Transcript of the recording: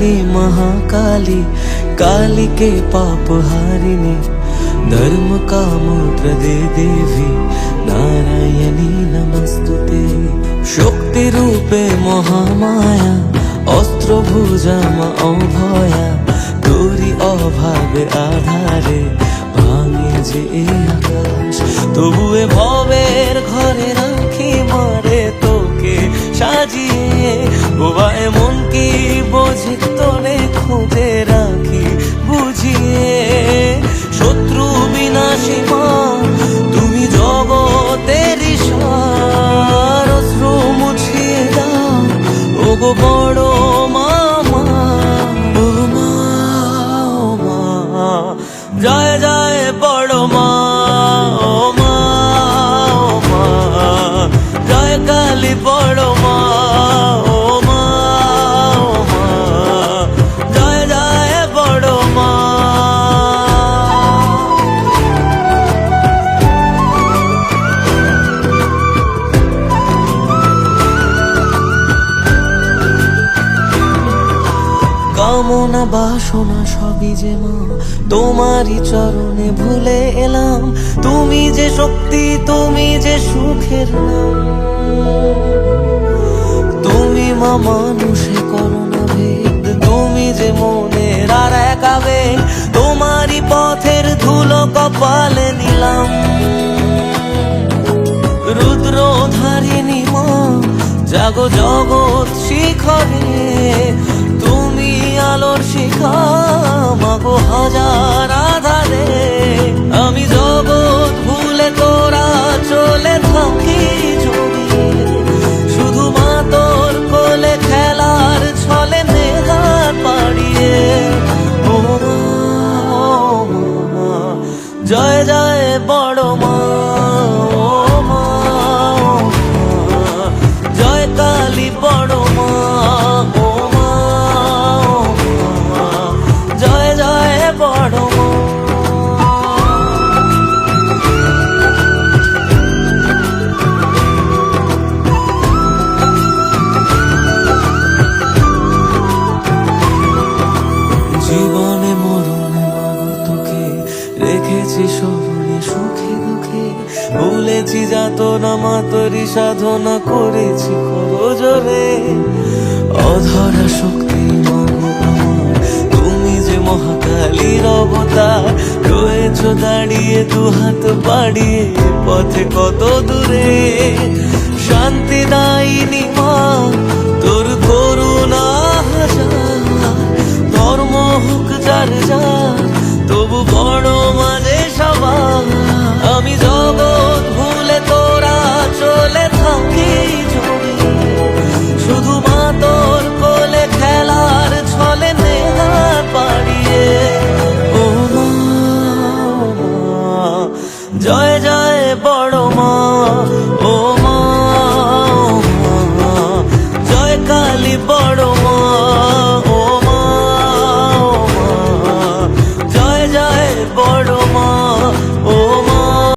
काली महाकाली, काली के पाप हारिणी, धर्म काम प्रदे देवी, नारायणी नमस्तुते। शक्ति रूपे महामाया, अस्त्र भुजा मा अभया, তোরি অভাবে আধারে ভাঙে যে আকাশ, তবুয়ে ভবের ঘরে রাখি মারে তোকে সাজিয়ে। বোবা এমন কি বোঝে তোরে খুঁজে রাখি বুঝিয়ে। শত্রু বিনাশী মা তুমি জগতের সার, অশ্রু মুছিয়ে দাও ওগো বড় মামা। জয় জয় বড় মা, ও মা, ও মা, জয় কালী বড় মা, ও মা, ও মা, জয় জয় বড় মা। কামনা বাসনা সবই যে মা তোমারই চরণে ভুলে এলাম। তুমি যে শক্তি, তুমি যে সুখের নাম। তুমি মা মানুষে করো না ভেদ, তুমি যে মনের আর এক আবেগ। তোমারই পথের ধুলো কপালে নিলাম। রুদ্রধারিণী মা জাগো জগৎ শিখরে, তুমি আলোর শিখা মাগো হাজার আধারে। আমি জগৎ ভুলে তোরা চলে থাকি জড়িয়ে, শুধু মা তোর কোলে খেলার ছলে নেহাত পাড়িয়ে। ও মা, জয় জয় বড় মা, ও মা, জয় কালী বড় মা, ও মা, জয় জয় বড় মা। জীবনে মরণে মাগো তোকে রেখেছি স্মরণে, সুখে দুঃখে ভুলেছি যাতনা মা তোরই সাধনা করেছি করজোরে। অধরা শক্তি মাগো আমার, তুমি যে মহাকালীর অবতার। রয়েছ দাঁড়িয়ে দুহাত বাড়িয়ে পথে কত দূরে। শান্তি দায়িনী মা তোর করুণা হাজার, ধর্ম হোক যার যার তবু বড় মাঝে সবার। আমি জগৎ